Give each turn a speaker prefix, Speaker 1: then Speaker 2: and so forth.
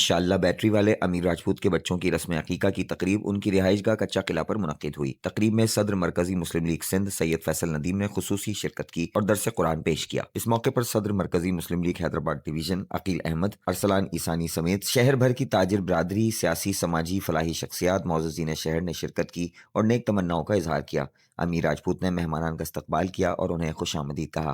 Speaker 1: इंशाअल्लाह बैटरी वाले अमीर राजपूत के बच्चों की रस्म अकीका की तकरीब उनकी रिहाइशगाह कच्चा किला पर मुनक्किद हुई। तकरीब में सदर मरकजी मुस्लिम लीग सिंध सैयद फैसल नदीम ने खुसूसी शिरकत की और दरस कुरान पेश किया। इस मौके पर सदर मरकजी मुस्लिम लीग हैदराबाद डिवीजन अकील अहमद, अरसलान ईसानी समेत शहर भर की ताजिर बरादरी, सियासी, समाजी, फलाही शख्सियात, मौजूदीन शहर ने शिरकत की और नेक तमन्नाओं का इजहार किया। अमीर राजपूत ने मेहमानान का इस्तकबाल किया और उन्हें खुशामदीद कहा।